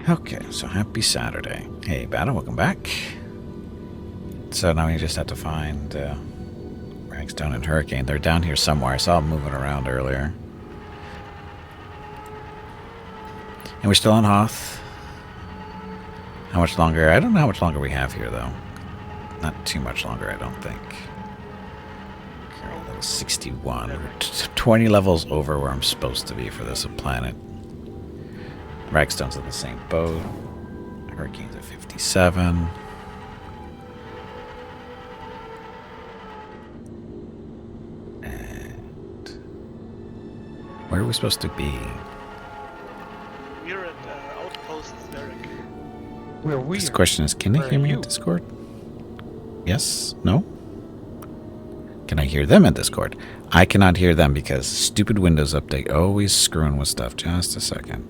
Okay, so happy Saturday. Hey, Battle, welcome back. So now we just have to find Ragstone and Hurricane. They're down here somewhere. I saw them moving around earlier. And we're still on Hoth. How much longer? I don't know how much longer we have here, though. Not too much longer, I don't think. Okay, level 61. We're 20 levels over where I'm supposed to be for this planet. Ragstone's in the same boat. Hurricane's at 57. And where are we supposed to be? We're at Outpost Derek. Where we This are. question is, can they Where hear are me you? in Discord? Yes? No? Can I hear them in Discord? I cannot hear them because stupid Windows update always screwing with stuff. Just a second.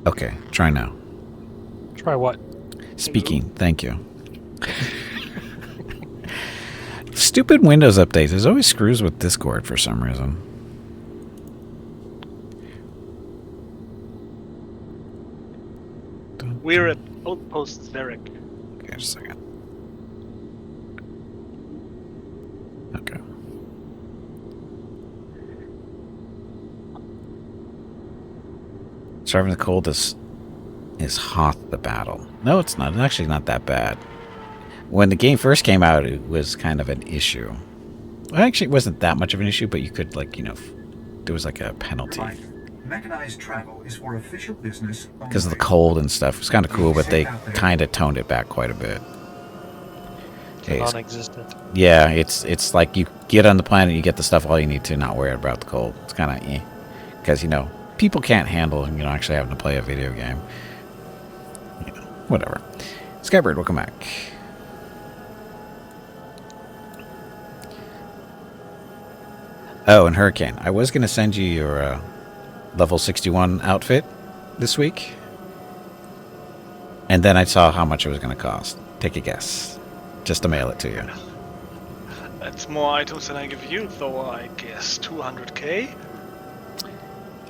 Okay, try now. Try what? Speaking, thank you. Stupid Windows updates. There's always screws with Discord for some reason. We're at Outpost Derek. Okay, just a second. Okay. Surviving the cold is Hoth the battle. No, it's not. It's actually not that bad. When the game first came out, it was kind of an issue. Well, actually, it wasn't that much of an issue, but you could, like, you know, there was like a penalty Mechanized travel is for official business because of the only. cold and stuff. It was kind of cool, but they kind of toned it back quite a bit. Okay, so- Non-existent. yeah, it's like you get on the planet, you get the stuff all you need to, not worry about the cold. It's kind of because, you know, people can't handle, you know, actually having to play a video game. You know, whatever. Skybird, welcome back. Oh, and Hurricane, I was going to send you your level 61 outfit this week. And then I saw how much it was going to cost. Take a guess. Just to mail it to you. That's more items than I give you, though I guess 200k?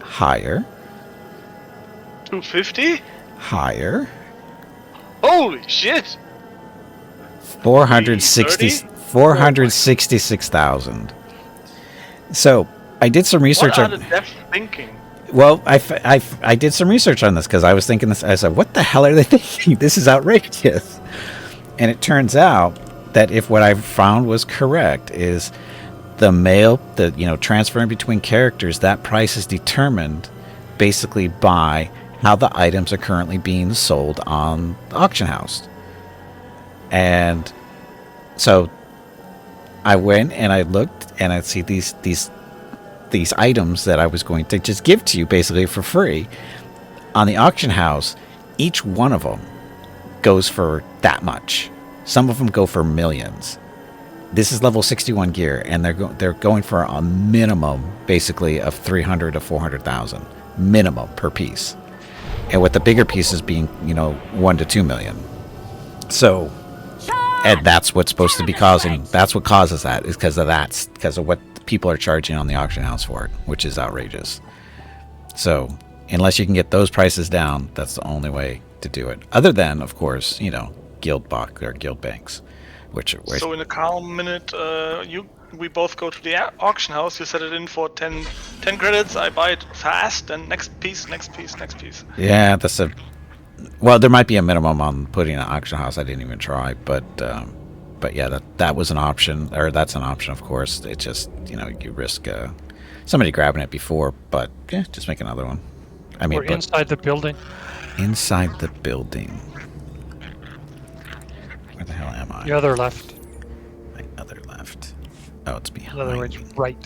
Higher. 250? Higher. Holy shit! 460, 30? 466,000. So I did some research What are on. the devs thinking? Well, I did some research on this because I was thinking this. I said, "What the hell are they thinking? This is outrageous." And it turns out that if what I found was correct, is the transferring between characters, that price is determined basically by how the items are currently being sold on the auction house. And so I went and I looked and I see these items that I was going to just give to you basically for free on the auction house. Each one of them goes for that much. Some of them go for millions. This is level 61 gear, and they're going for a minimum basically of 300 to 400,000 minimum per piece, and with the bigger pieces being 1 to 2 million. So, and that's what's supposed to be causing. That's what causes that, is because of what people are charging on the auction house for it, which is outrageous. So unless you can get those prices down, that's the only way to do it. Other than, of course, guild banks, which So in a calm minute, we both go to the auction house, you set it in for 10 credits, I buy it fast, and next piece. yeah, well, there might be a minimum on putting an auction house. I didn't even try, but yeah, that was an option, or that's an option, of course. It just, you risk somebody grabbing it before, but yeah, just make another one. I mean, We're inside the building. inside the building. Where the hell am I? The other left. My other left. Oh, it's behind. In other words, right.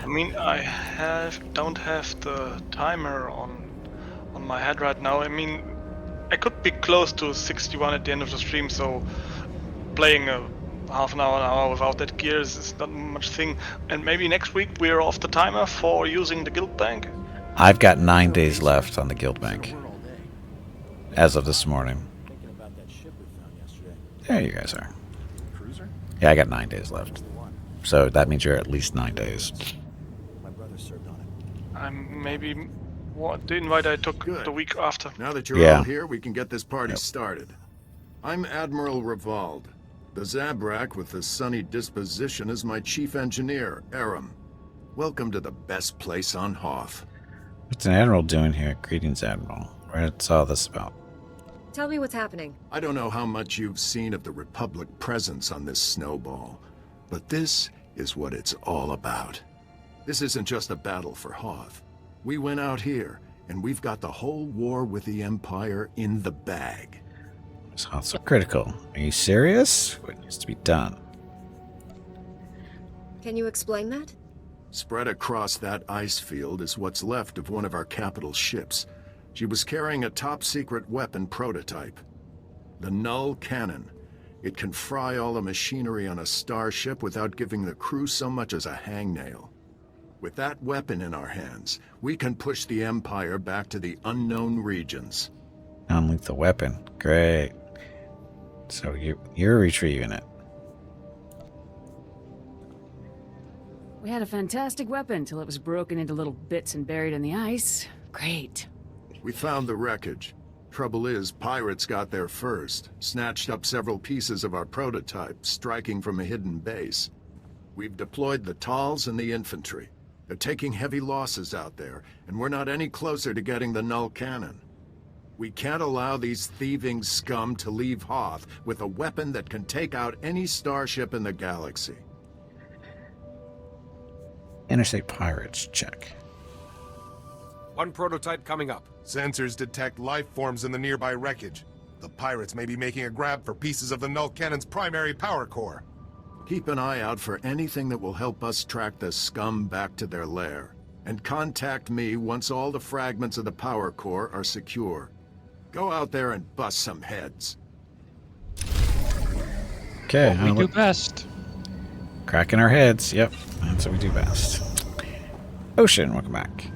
I mean, I don't have the timer on my head right now. I mean, I could be close to 61 at the end of the stream, so playing a half an hour without that gear is not much thing. And maybe next week we're off the timer for using the guild bank. I've got 9 days left on the guild bank. As of this morning. There you guys are. Yeah, I got 9 days left. So that means you're at least 9 days. I'm maybe the invite I took Good. the week after. Now that you're Yeah. all here, we can get this party started. I'm Admiral Revald. The Zabrak with the sunny disposition is my chief engineer, Aram. Welcome to the best place on Hoth. What's an admiral doing here? Greetings, Admiral. What's all this about? Tell me what's happening. I don't know how much you've seen of the Republic presence on this snowball, but this is what it's all about. This isn't just a battle for Hoth. We went out here, and we've got the whole war with the Empire in the bag. It's not so critical. Are you serious? What needs to be done? Can you explain that? Spread across that ice field is what's left of one of our capital ships. She was carrying a top-secret weapon prototype. The Null Cannon. It can fry all the machinery on a starship without giving the crew so much as a hangnail. With that weapon in our hands, we can push the Empire back to the unknown regions. Non-lethal weapon. Great. So you're retrieving it. We had a fantastic weapon till it was broken into little bits and buried in the ice. Great. We found the wreckage. Trouble is, pirates got there first, snatched up several pieces of our prototype, striking from a hidden base. We've deployed the Tals and the infantry. They're taking heavy losses out there, and we're not any closer to getting the Null Cannon. We can't allow these thieving scum to leave Hoth with a weapon that can take out any starship in the galaxy. Interstate pirates. Check. One prototype coming up. Sensors detect life forms in the nearby wreckage. The pirates may be making a grab for pieces of the Null Cannon's primary power core. Keep an eye out for anything that will help us track the scum back to their lair. And contact me once all the fragments of the power core are secure. Go out there and bust some heads. Okay. We do best. Cracking our heads. Yep. That's what we do best. Ocean, welcome back.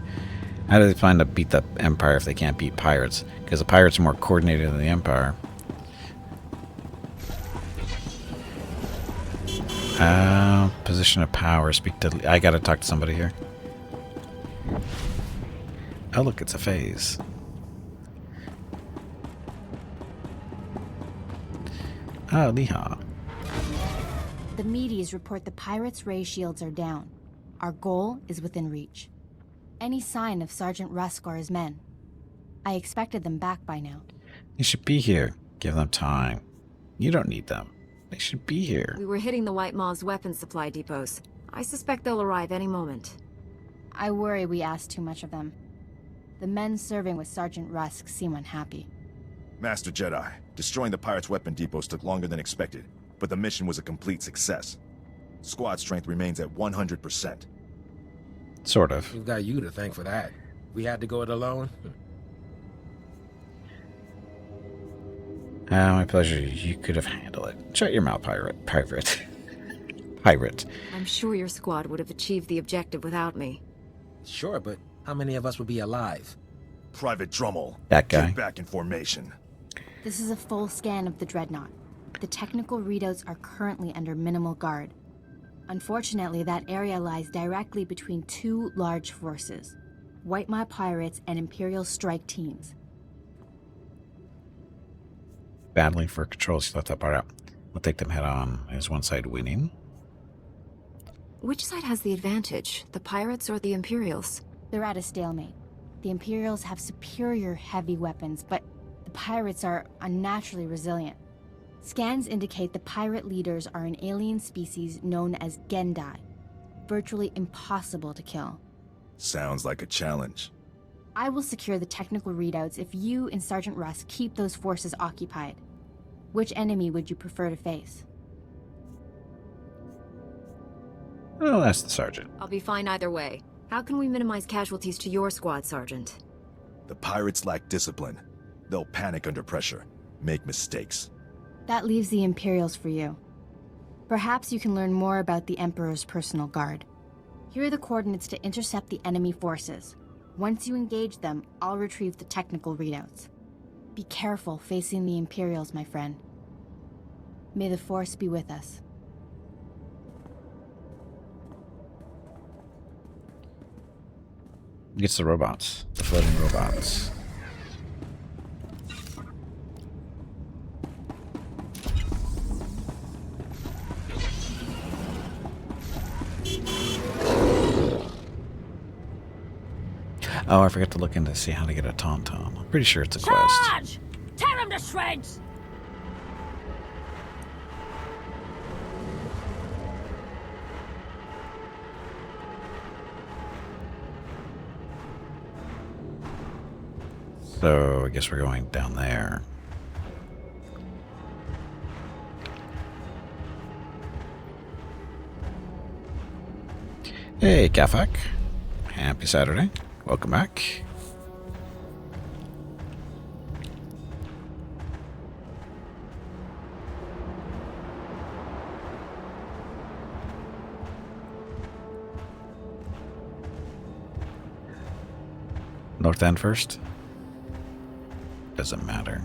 How do they plan to beat the Empire if they can't beat pirates? Because the pirates are more coordinated than the Empire. Position of power. Speak to... I gotta talk to somebody here. Oh, look, it's a phase. Oh, Liha. The Medes report the pirates' ray shields are down. Our goal is within reach. Any sign of Sergeant Rusk or his men? I expected them back by now. They should be here. Give them time. You don't need them. They should be here. We were hitting the White Maw's weapons supply depots. I suspect they'll arrive any moment. I worry we asked too much of them. The men serving with Sergeant Rusk seem unhappy. Master Jedi, destroying the pirates' weapon depots took longer than expected, but the mission was a complete success. Squad strength remains at 100%. Sort of. We've got you to thank for that. We had to go it alone. My pleasure. You could have handled it. Shut your mouth, pirate. Pirate. I'm sure your squad would have achieved the objective without me. Sure, but how many of us would be alive? Private Drummel, That guy. get back in formation. This is a full scan of the Dreadnought. The technical readouts are currently under minimal guard. Unfortunately, that area lies directly between two large forces, White Maw pirates and Imperial strike teams. Battling for controls. You left that part out. We'll take them head on. Is one side winning? Which side has the advantage, the pirates or the Imperials? They're at a stalemate. The Imperials have superior heavy weapons, but the pirates are unnaturally resilient. Scans indicate the pirate leaders are an alien species known as Gendai, virtually impossible to kill. Sounds like a challenge. I will secure the technical readouts if you and Sergeant Rusk keep those forces occupied. Which enemy would you prefer to face? Oh, that's the sergeant. I'll be fine either way. How can we minimize casualties to your squad, Sergeant? The pirates lack discipline. They'll panic under pressure, make mistakes. That leaves the Imperials for you. Perhaps you can learn more about the Emperor's personal guard. Here are the coordinates to intercept the enemy forces. Once you engage them, I'll retrieve the technical readouts. Be careful facing the Imperials, my friend. May the Force be with us. Gets the robots. The floating robots. Oh, I forgot to look in to see how to get a tauntaun. I'm pretty sure it's a quest. Charge! Tear him to shreds! So I guess we're going down there. Hey, Kafak. Happy Saturday. Welcome back. North End first? Doesn't matter.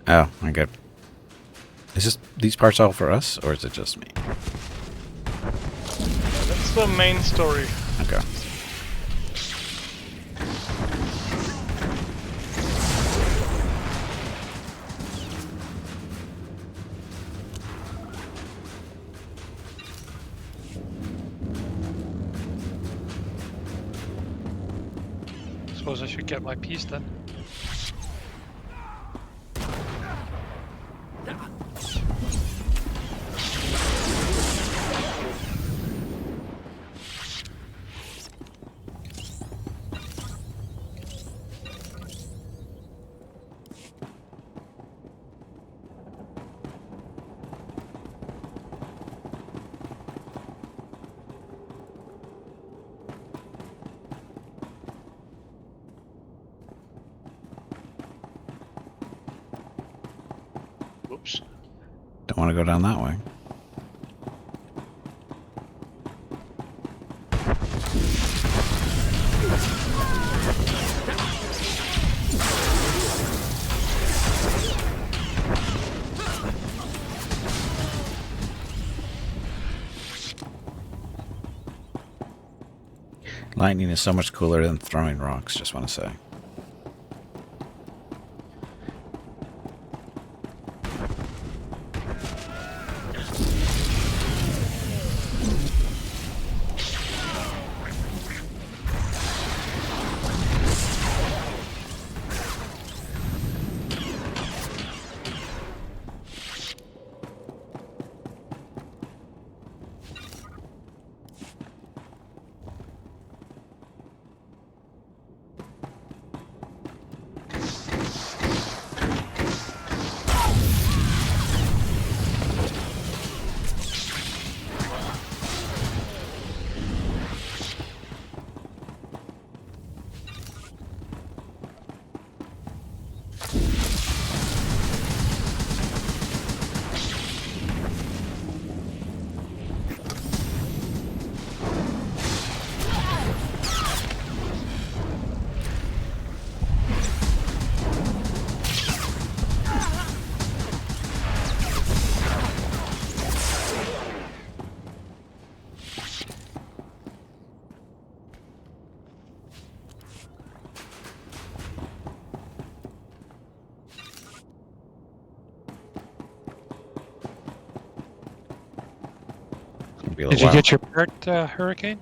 Oh, I got. Is this these parts all for us, or is it just me? That's the main story. Okay. Suppose I should get my piece then. Whoops. Don't want to go down that way. Lightning is so much cooler than throwing rocks, just want to say. be a Did little you while. get your part, Hurricane?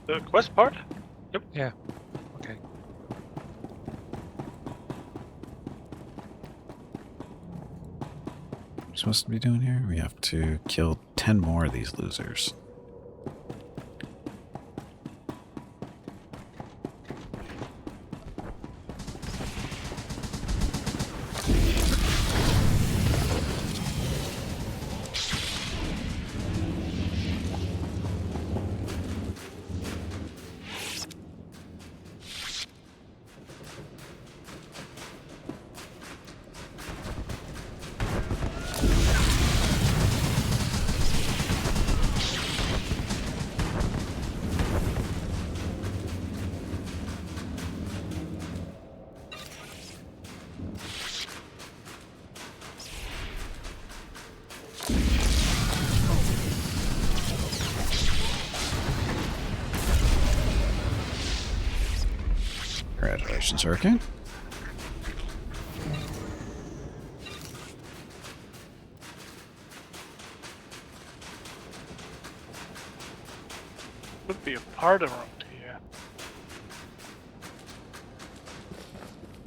The quest part? Yeah. Okay. What are we supposed to be doing here? We have to kill 10 more of these losers. Congratulations, Hurricane. Could be a part around here.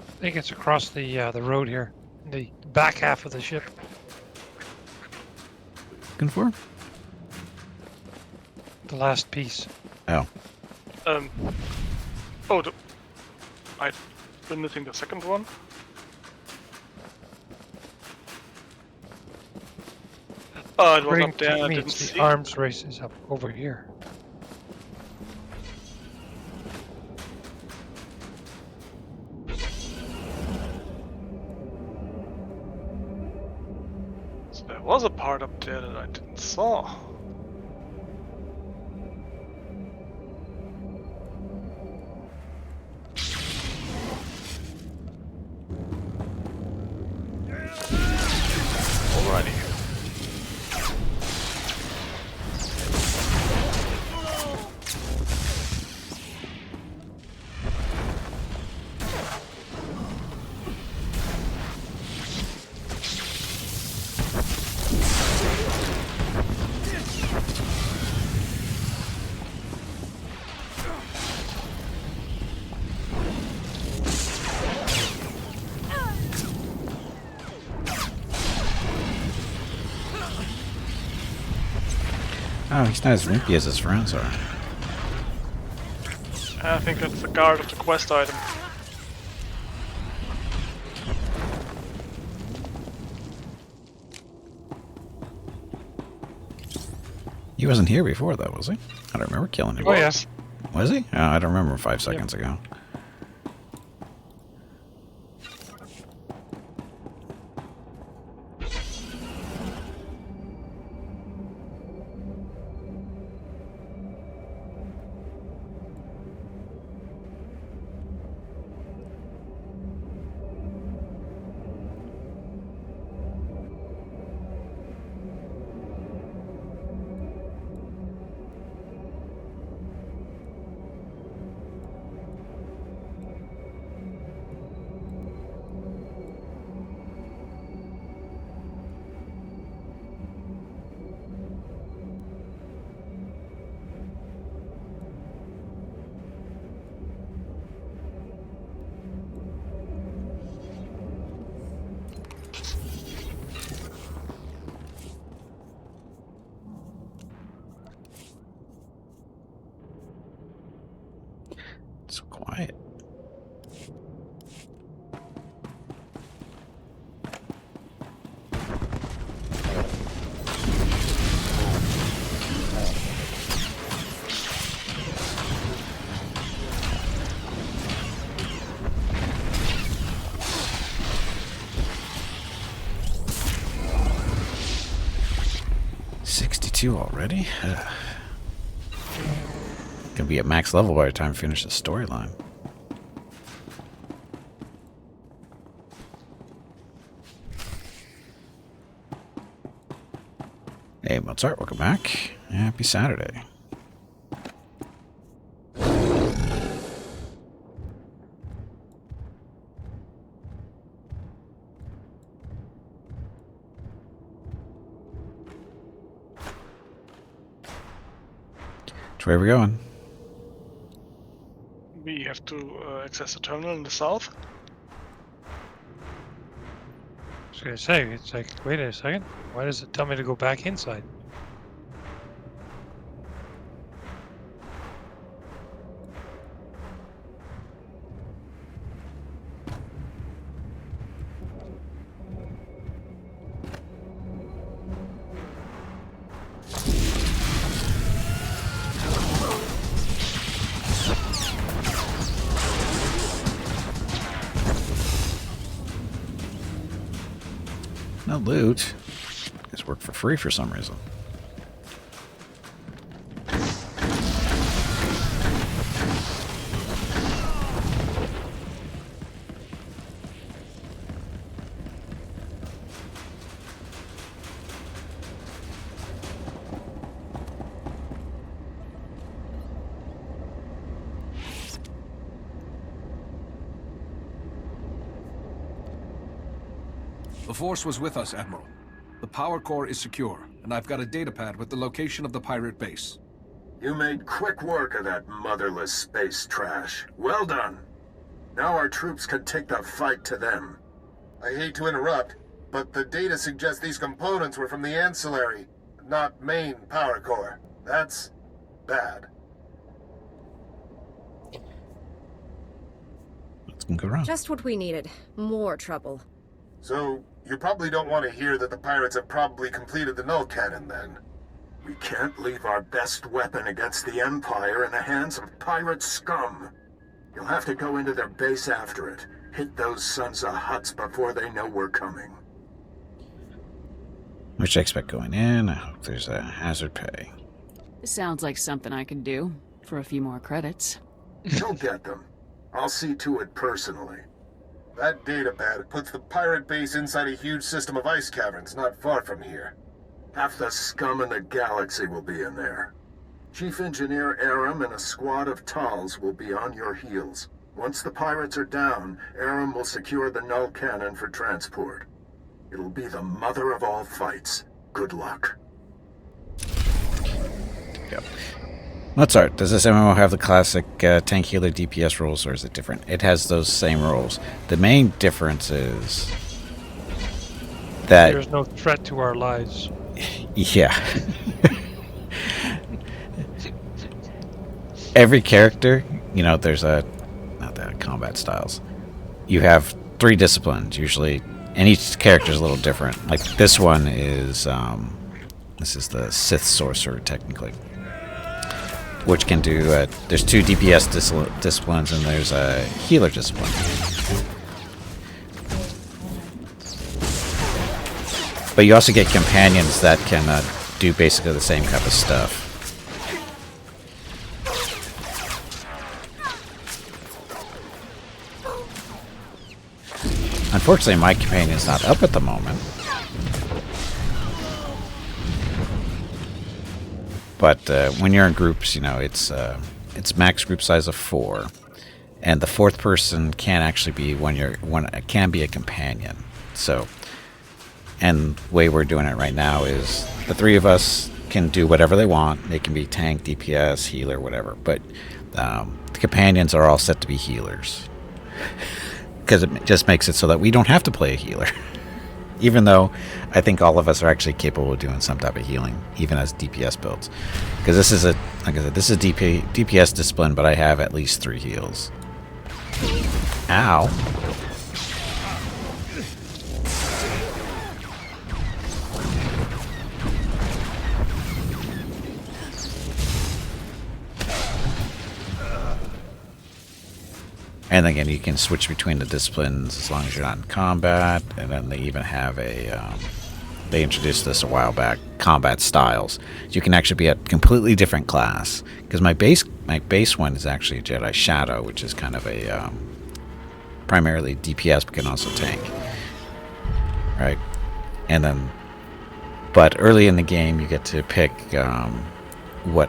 I think it's across the road here, the back half of the ship. Looking for? The last piece. Oh. Oh, I've been missing the second one. Oh, it was According up there. to I me, didn't it's see. the arms race is up over here. So there was a part up there that I didn't saw. Alrighty. Oh, he's not as wimpy as his friends are. I think that's the guard of the quest item. He wasn't here before, though, was he? I don't remember killing him. Oh, yes. Was he? Oh, I don't remember 5 seconds ago. It's so quiet. Already? Gonna be at max level by the time I finish the storyline. Hey Mozart, welcome back. Happy Saturday. Which way are we going? We have to access the terminal in the south. I was gonna say, it's like, wait a second. Why does it tell me to go back inside? No loot. It's work for free for some reason. The Force was with us, Admiral. The power core is secure, and I've got a datapad with the location of the pirate base. You made quick work of that motherless space trash. Well done. Now our troops can take the fight to them. I hate to interrupt, but the data suggests these components were from the ancillary, not main power core. That's bad. Let's go around. Just what we needed. More trouble. So, you probably don't want to hear that the pirates have probably completed the null cannon, then. We can't leave our best weapon against the Empire in the hands of pirate scum. You'll have to go into their base after it. Hit those sons of Hutts before they know we're coming. Which I expect going in. I hope there's a hazard pay. This sounds like something I could do for a few more credits. You'll get them. I'll see to it personally. That datapad puts the pirate base inside a huge system of ice caverns not far from here. Half the scum in the galaxy will be in there. Chief Engineer Aram and a squad of Tals will be on your heels. Once the pirates are down, Aram will secure the null cannon for transport. It'll be the mother of all fights. Good luck. Yep. Let's start. Does this MMO have the classic tank healer DPS rules, or is it different? It has those same rules. The main difference is that There's no threat to our lives. yeah. Every character, you know, there's not that combat styles. You have 3 disciplines usually, and each character is a little different. Like this one is, this is the Sith-Sorcerer technically, which can do, there's 2 DPS disciplines and there's a healer discipline. But you also get companions that can do basically the same type of stuff. Unfortunately, my companion's not up at the moment. But when you're in groups, you know, it's max group size of 4, and the 4th person can actually be can be a companion. So, and the way we're doing it right now is the 3 of us can do whatever they want. They can be tank, DPS, healer, whatever. But the companions are all set to be healers, because it just makes it so that we don't have to play a healer. Even though I think all of us are actually capable of doing some type of healing, even as DPS builds. Because this is like I said, this is DPS discipline, but I have at least 3 heals. Ow. And again, you can switch between the disciplines as long as you're not in combat. And then they even have they introduced this a while back, combat styles. You can actually be a completely different class. Because my base one is actually a Jedi Shadow, which is kind of a primarily DPS, but can also tank. Right? And then, but early in the game, you get to pick what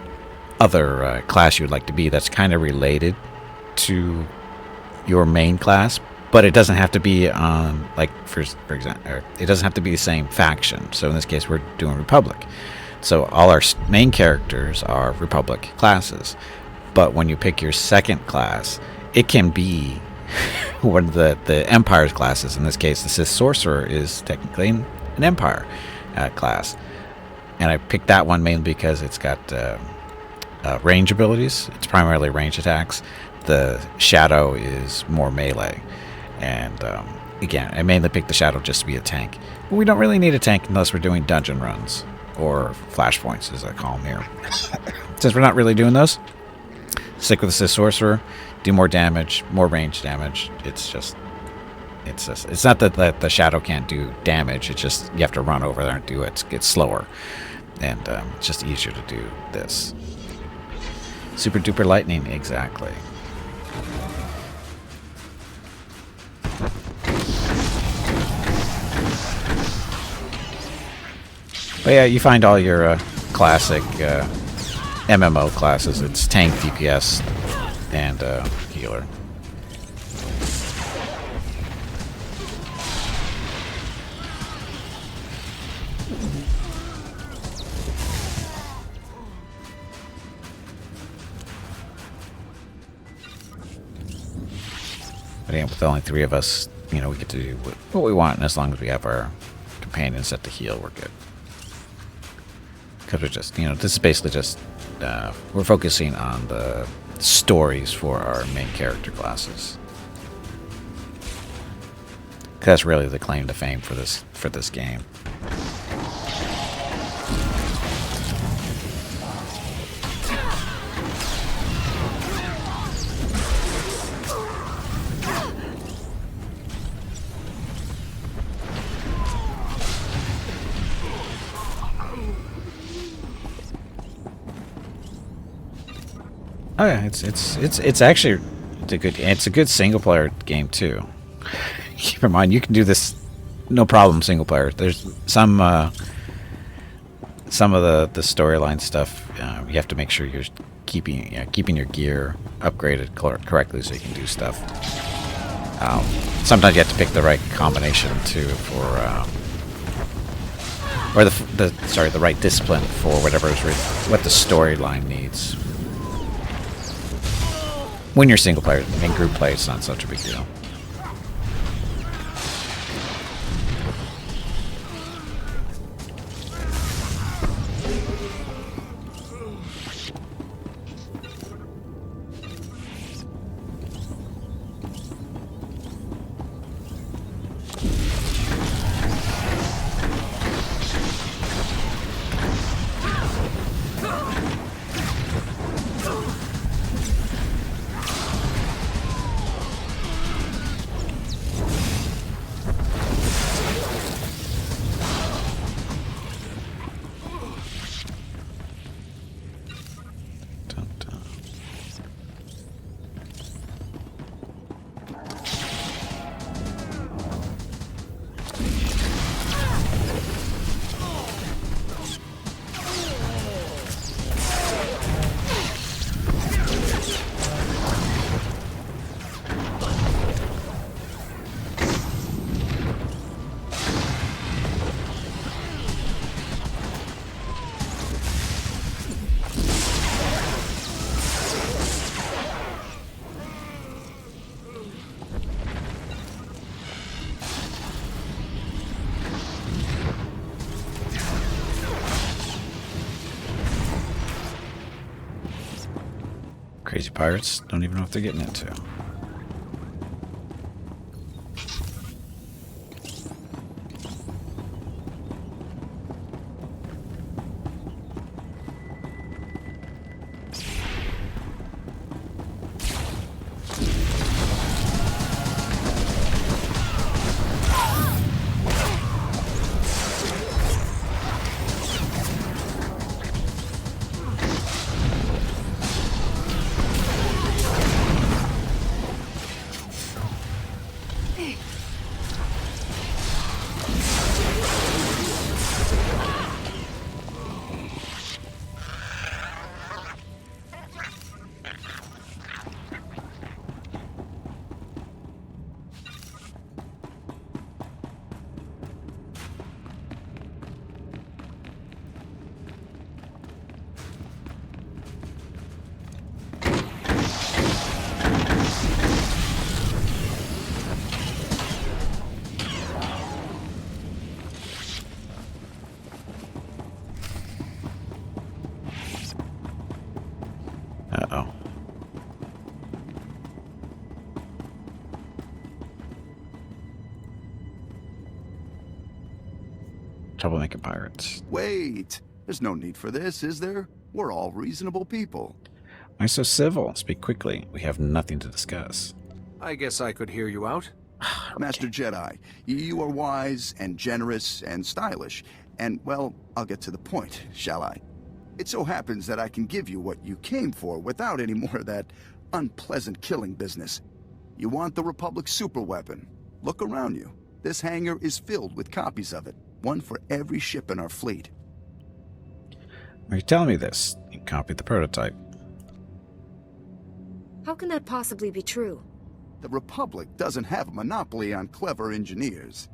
other class you would like to be that's kind of related to your main class, but it doesn't have to be like for example, it doesn't have to be the same faction. So in this case, we're doing Republic. So all our main characters are Republic classes. But when you pick your second class, it can be one of the Empire's classes. In this case, the Sith-Sorcerer is technically an Empire class. And I picked that one mainly because it's got range abilities. It's primarily range attacks. The Shadow is more melee. And again, I mainly picked the Shadow just to be a tank. But we don't really need a tank unless we're doing dungeon runs. Or flashpoints, as I call them here. Since we're not really doing those, stick with the Sith-Sorcerer. Do more damage, more range damage. It's not that the Shadow can't do damage. It's just you have to run over there and do it. It's slower. And it's just easier to do this. Super duper lightning, exactly. But yeah, you find all your classic MMO classes. It's tank, DPS, and healer. But yeah, with only 3 of us, we get to do what we want, and as long as we have our companions set to heal, we're good. Because we're just, this is basically just, we're focusing on the stories for our main character classes. Because that's really the claim to fame for this game. Oh yeah, it's actually it's a good single player game too. Keep in mind you can do this no problem single player. There's some of the storyline stuff you have to make sure you're keeping your gear upgraded correctly so you can do stuff. Sometimes you have to pick the right combination too for or the right discipline for what the storyline needs. When you're single player, in group play, it's not such a big deal. Crazy pirates don't even know what they're getting into. troublemaker pirates. Wait. There's no need for this, is there? We're all reasonable people. Why so civil? Speak quickly. We have nothing to discuss. I guess I could hear you out. Master Jedi, you are wise and generous and stylish. And, well, I'll get to the point, shall I? It so happens that I can give you what you came for without any more of that unpleasant killing business. You want the Republic superweapon? Look around you. This hangar is filled with copies of it, one for every ship in our fleet. Are you telling me this? You copied the prototype. How can that possibly be true? The Republic doesn't have a monopoly on clever engineers.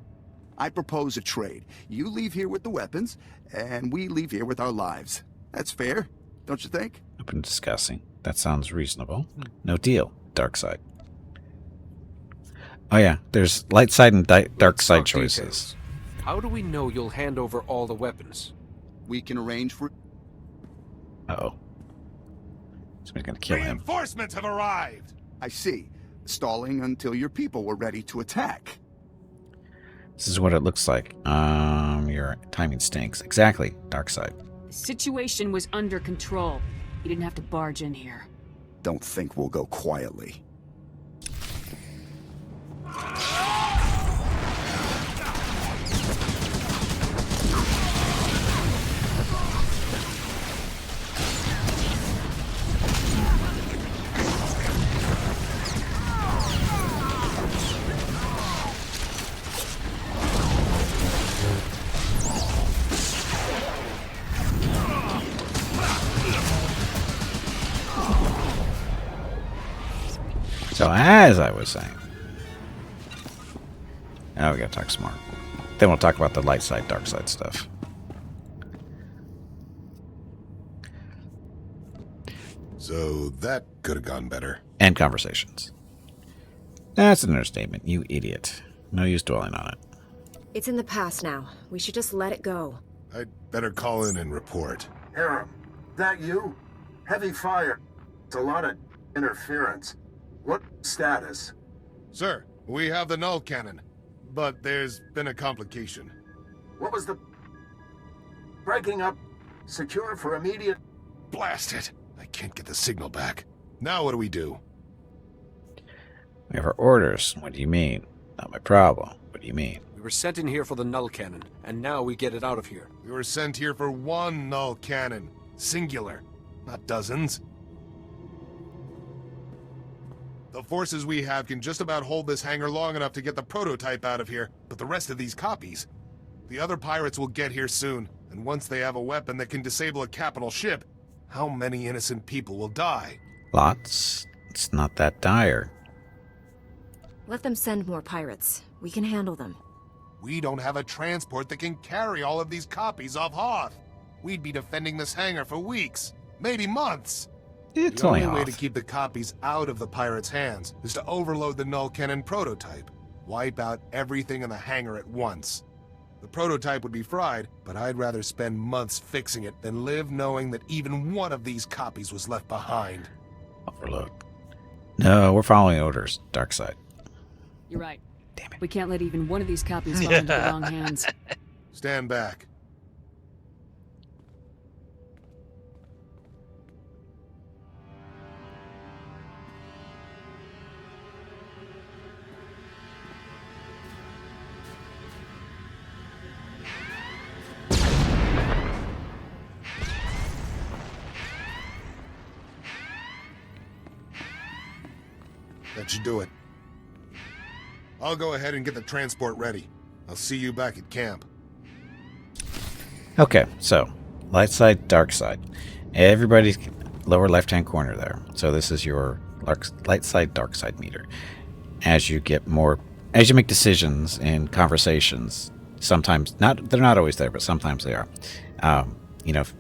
I propose a trade. You leave here with the weapons, and we leave here with our lives. That's fair, don't you think? Open discussing. That sounds reasonable. No deal. Dark side. Oh yeah, there's light side and dark side choices. Details. How do we know you'll hand over all the weapons? We can arrange for... Uh-oh. Somebody's gonna kill him. Reinforcements have arrived! I see. Stalling until your people were ready to attack. This is what it looks like. Your timing stinks. Exactly. Dark side. The situation was under control. You didn't have to barge in here. Don't think we'll go quietly. So as I was saying, now we gotta talk smart. Then we'll talk about the light side, dark side stuff. So that could have gone better. And conversations. That's an understatement, you idiot. No use dwelling on it. It's in the past now. We should just let it go. I'd better call in and report. Aram, that you? Heavy fire. It's a lot of interference. What status? Sir, we have the null cannon, but there's been a complication. What was the... breaking up? Secure for immediate... Blast it! I can't get the signal back. Now what do we do? We have our orders. What do you mean? Not my problem. What do you mean? We were sent in here for the null cannon, and now we get it out of here. We were sent here for one null cannon. Singular. Not dozens. The forces we have can just about hold this hangar long enough to get the prototype out of here, but the rest of these copies... The other pirates will get here soon, and once they have a weapon that can disable a capital ship, how many innocent people will die? Lots. It's not that dire. Let them send more pirates. We can handle them. We don't have a transport that can carry all of these copies off Hoth. We'd be defending this hangar for weeks, maybe months. It's the only only way Hoth. to keep the copies out of the pirates' hands is to overload the null cannon prototype. Wipe out everything in the hangar at once. The prototype would be fried, but I'd rather spend months fixing it than live knowing that even one of these copies was left behind. Overload. No, we're following orders. Dark side. You're right. Damn it. We can't let even one of these copies fall into the wrong hands. Stand back. That should do it. I'll go ahead and get the transport ready. I'll see you back at camp. Okay, so light side, dark side. Everybody's lower left-hand corner there. So this is your light side, dark side meter. As you make decisions in conversations, sometimes they're not always there, but sometimes they are.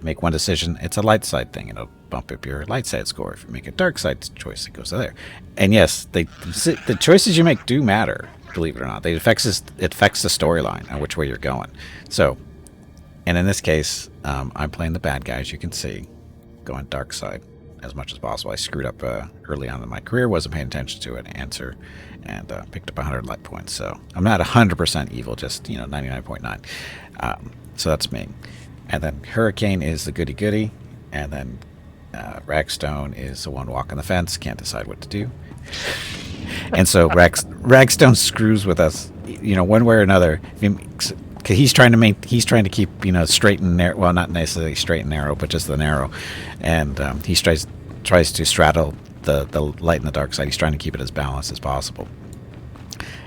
Make one decision, it's a light side thing. It'll bump up your light side score. If you make a dark side choice, it goes to there. And yes, the choices you make do matter, believe it or not. It affects the storyline and which way you're going. So, and in this case, I'm playing the bad guy, as you can see, going dark side. as much as possible. I screwed up early on in my career, wasn't paying attention to an answer, and picked up 100 light points. So I'm not 100% evil, just 99.9. So that's me. And then Hurricane is the goody-goody, and then Ragstone is the one walking the fence, can't decide what to do. And so Ragstone screws with us, one way or another. Cause he's trying to keep straight and narrow. Well, not necessarily straight and narrow, but just the narrow. And he tries to straddle the light and the dark side. He's trying to keep it as balanced as possible.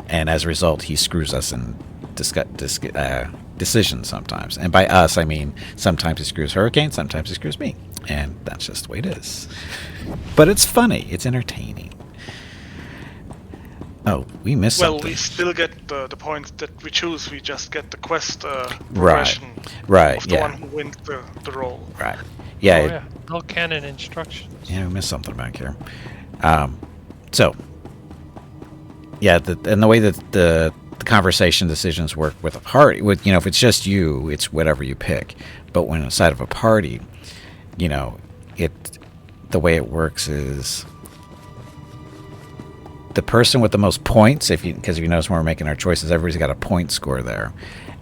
And as a result, he screws us in decisions sometimes. And by us, I mean sometimes he screws Hurricane, sometimes he screws me. And that's just the way it is. But it's funny. It's entertaining. Oh, we missed something. Well, we still get the points that we choose. We just get the quest right, of the yeah. one who wins the role. Right. Yeah. Oh, yeah. No canon instructions. Yeah, we missed something back here. So, yeah, and the way that the conversation decisions work with a party, if it's just you, it's whatever you pick. But when inside of a party, the way it works is the person with the most points, because if you notice when we're making our choices, everybody's got a point score there,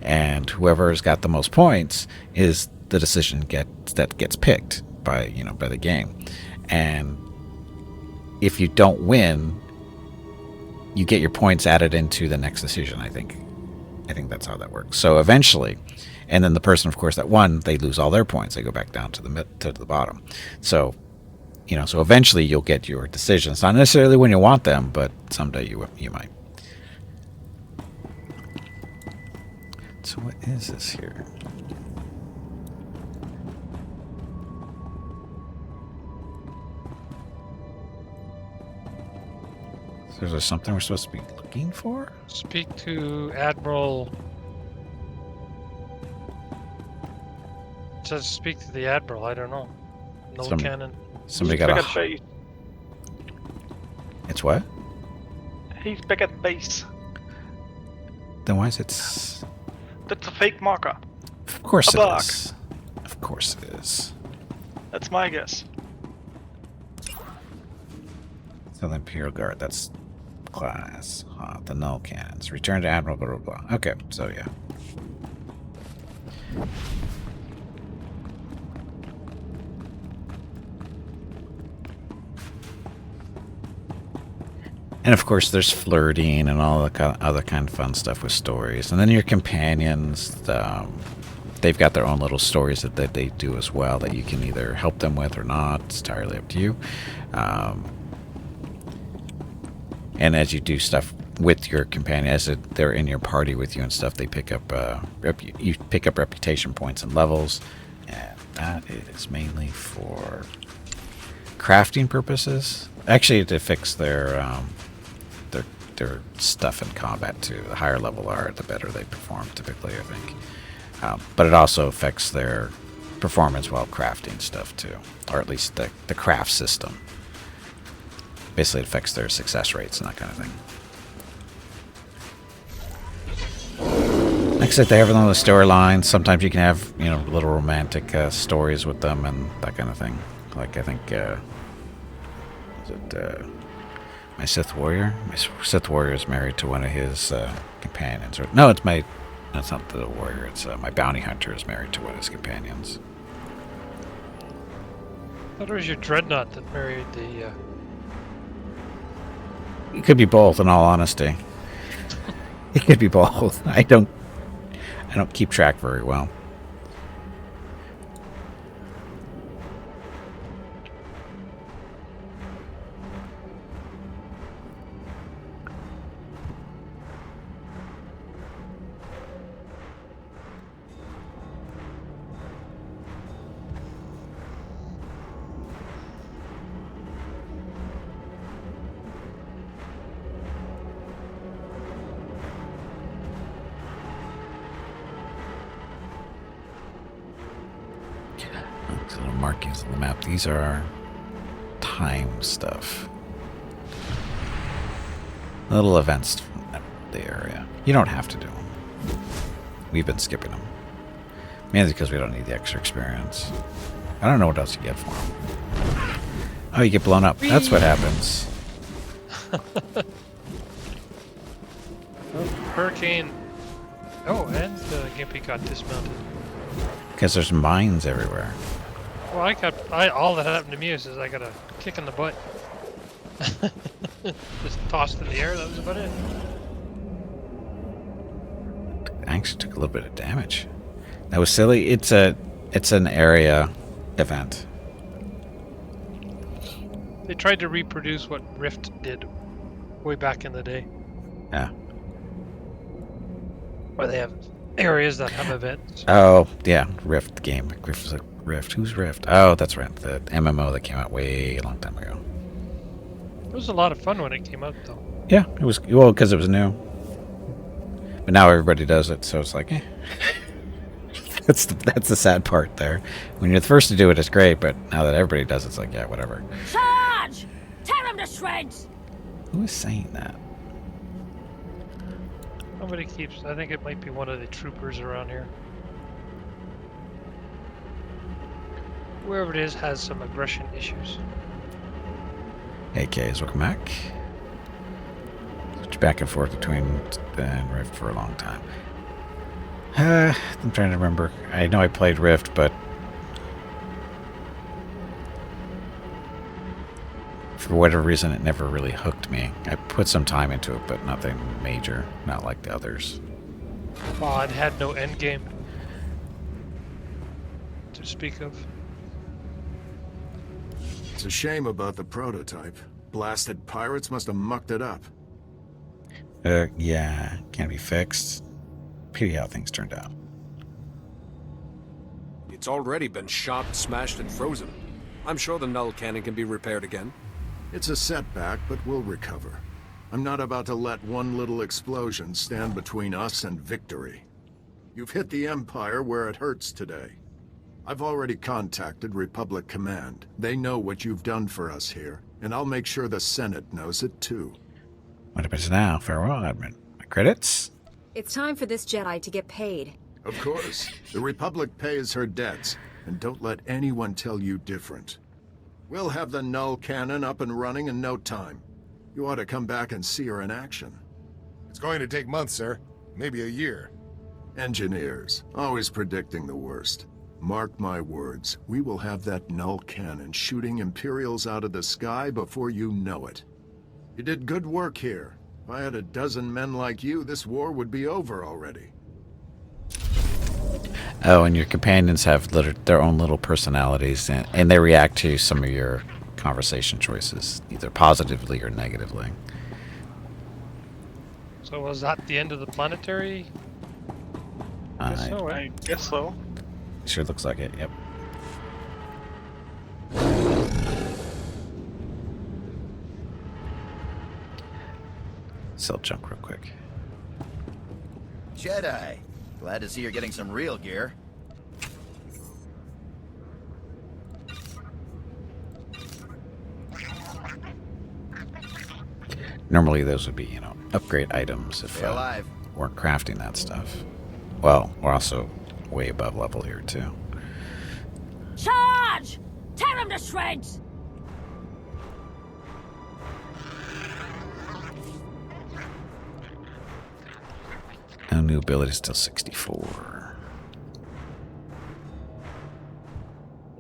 and whoever's got the most points is the decision that gets picked by the game. And if you don't win, you get your points added into the next decision. I think that's how that works. So eventually, and then the person, of course, that won, they lose all their points. They go back down to the bottom. So so eventually you'll get your decisions. Not necessarily when you want them, but someday you might. So what is this here? So is there something we're supposed to be looking for? Speak to Admiral. It says speak to the Admiral. I don't know. No cannon. Somebody He's got back at base. It's what? He's back at base. Then why is it? That's a fake marker. Of course it is. Is. Of course it is. That's my guess. So the Imperial Guard, that's class. The null cannons. Return to Admiral, blah, blah, blah. Okay, so yeah. And of course, there's flirting and all the other kind of fun stuff with stories. And then your companions, they've got their own little stories that they do as well that you can either help them with or not. It's entirely up to you. And as you do stuff with your companion, as they're in your party with you and stuff, they pick up you pick up reputation points and levels, and that is mainly for crafting purposes. Actually, to fix their stuff in combat too. The higher level are, the better they perform typically, I think. But it also affects their performance while crafting stuff too, or at least the craft system. Basically, it affects their success rates and that kind of thing. Like I said, they have another storyline. Sometimes you can have little romantic stories with them and that kind of thing. Like I think. Is it my Sith Warrior? My Sith Warrior is married to one of his companions. Or no, that's not the warrior. It's my bounty hunter is married to one of his companions. I thought it was your dreadnought that married the. It could be both, in all honesty. It could be both. I don't keep track very well. Little markings on the map. These are our time stuff. Little events from the area. You don't have to do them. We've been skipping them. Mainly because we don't need the extra experience. I don't know what else you get for them. Oh, you get blown up. That's what happens. Oh, hurricane. Oh, and the Gimpy got dismounted. Because there's mines everywhere. Well, all that happened to me is I got a kick in the butt. Just tossed in the air, that was about it. I actually took a little bit of damage. That was silly. It's an area event. They tried to reproduce what Rift did way back in the day. Yeah. Where they have areas that have events. Oh, yeah. Rift game. Rift. Who's Rift? Oh, that's right. The MMO that came out way a long time ago. It was a lot of fun when it came out, though. Yeah, it was. Well, because it was new. But now everybody does it, so it's like, eh. That's the sad part there. When you're the first to do it, it's great, but now that everybody does it, it's like, yeah, whatever. Charge! Tear him to shreds! Who is saying that? Nobody keeps... I think it might be one of the troopers around here. Whoever it is has some aggression issues. AKs, welcome back. Switch back and forth between and Rift for a long time. I'm trying to remember. I know I played Rift, but for whatever reason, it never really hooked me. I put some time into it, but nothing major. Not like the others. Well, it had no end game to speak of. It's a shame about the prototype. Blasted pirates must have mucked it up. Yeah, can't be fixed. Pity how things turned out. It's already been shot, smashed, and frozen. I'm sure the null cannon can be repaired again. It's a setback, but we'll recover. I'm not about to let one little explosion stand between us and victory. You've hit the Empire where it hurts today. I've already contacted Republic Command. They know what you've done for us here, and I'll make sure the Senate knows it too. What happens now? Farewell, Admin. My credits? It's time for this Jedi to get paid. Of course. The Republic pays her debts, and don't let anyone tell you different. We'll have the null cannon up and running in no time. You ought to come back and see her in action. It's going to take months, sir. Maybe a year. Engineers, always predicting the worst. Mark my words, we will have that null cannon shooting Imperials out of the sky before you know it. You did good work here. If I had a dozen men like you, this war would be over already. Oh, and your companions have their own little personalities, and they react to some of your conversation choices, either positively or negatively. So was that the end of the planetary? I guess so. Sure looks like it, yep. Sell junk real quick. Jedi. Glad to see you're getting some real gear. Normally those would be, upgrade items if weren't crafting that stuff. Well, we're also way above level here too. Charge! Tear him to shreds! No new ability, still 64.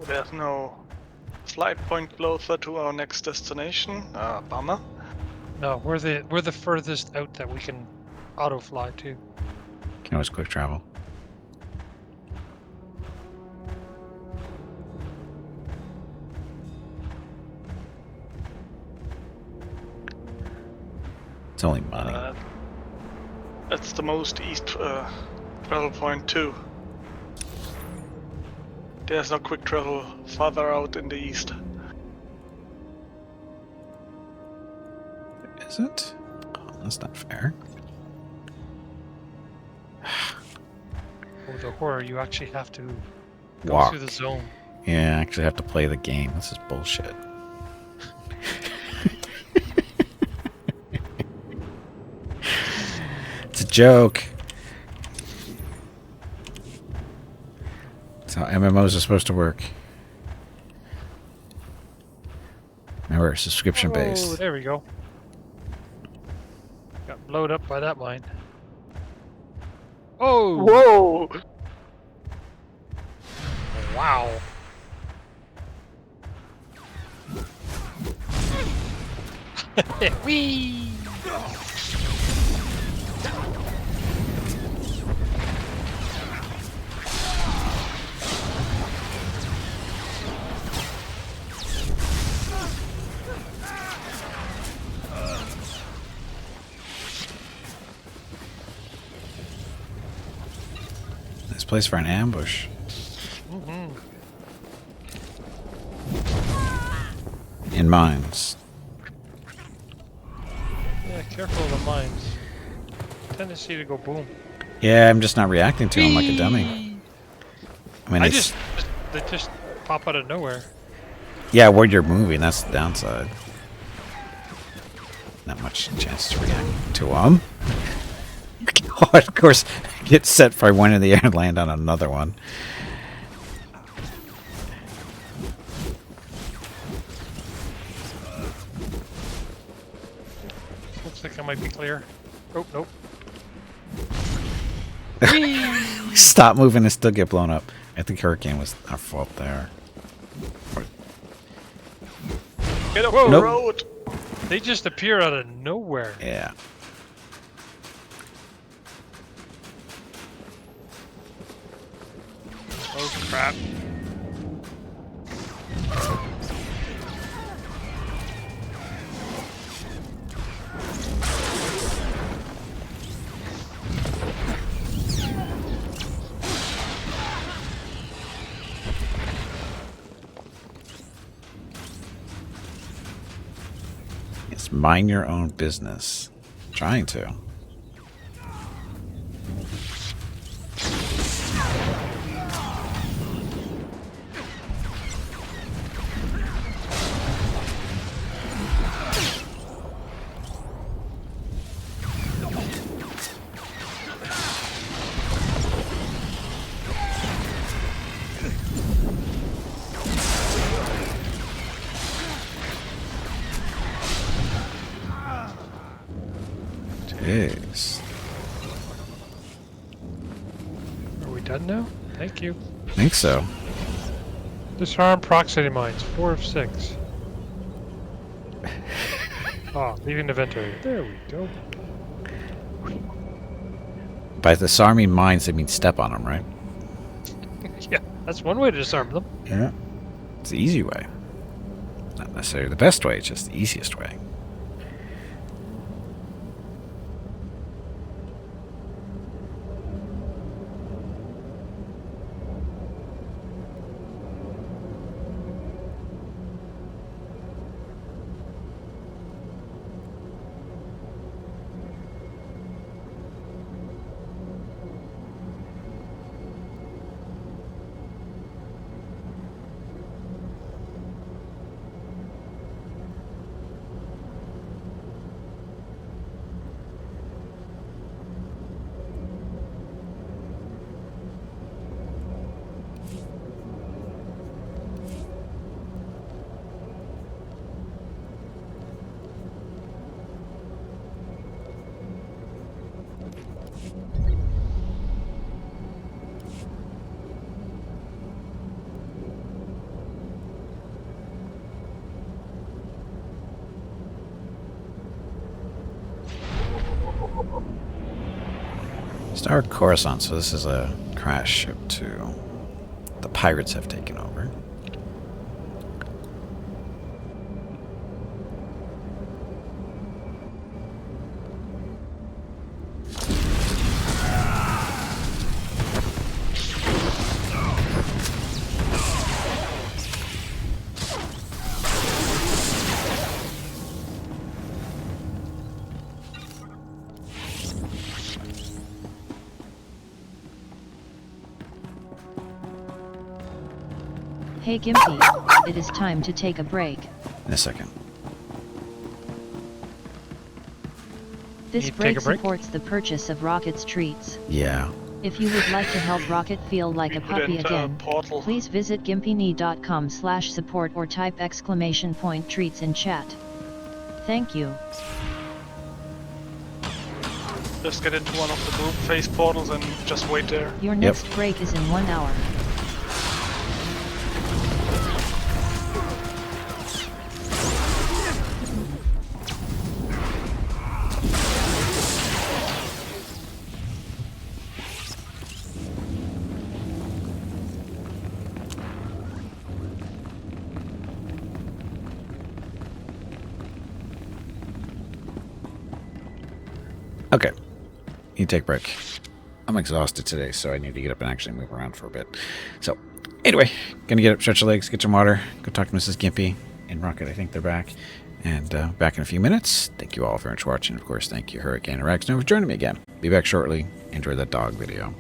There's no flight point closer to our next destination. Bummer. No, we're the furthest out that we can auto fly to. Can always quick travel. It's only money. That's the most east travel point too. There's no quick travel farther out in the east. Is it? Oh, that's not fair. Oh, the horror! You actually have to go Walk through the zone. Yeah, I actually have to play the game. This is bullshit. It's a joke. That's how MMOs are supposed to work. Remember, subscription Oh, based. there we go. Got blowed up by that mine. Oh! Whoa! Wow. Whee! Nice place for an ambush. In mines. Yeah, careful of the mines. Tendency to go boom. Yeah, I'm just not reacting to them like a dummy. I mean, They just pop out of nowhere. yeah, where you're moving, that's the downside. Not much chance to react to them. Oh, of course, get set for one in the air and land on another one. Looks like I might be clear. Oh, nope. Stop moving and still get blown up. I think Hurricane was our fault there. Get off Whoa. the Nope. road! They just appear out of nowhere. Yeah. Oh, crap. It's mind your own business. Trying to. Jeez. Are we done now? Thank you. I think so. Disarm proximity mines. 4 of 6. Oh, leaving inventory. There we go. By disarming mines, they mean step on them, right? Yeah, that's one way to disarm them. Yeah. It's the easy way. Not necessarily the best way, it's just the easiest way. Star Coruscant, so this is a crash ship too. The pirates have taken over. Hey Gimpy, it is time to take a break. In a second. This Need to take break a break? supports the purchase of Rocket's treats. Yeah. If you would like to help Rocket feel like a puppy again, please visit gimpyknee.com/support or type !treats in chat. Thank you. Just get into one of the group phase portals and just wait there. Your next break is in 1 hour. Okay. You take a break. I'm exhausted today, so I need to get up and actually move around for a bit. So, anyway, gonna get up, stretch your legs, get some water, go talk to Mrs. Gimpy and Rocket. I think they're back. And back in a few minutes. Thank you all very much for watching. Of course, thank you, Hurricane and Rex, for joining me again. Be back shortly. Enjoy that dog video.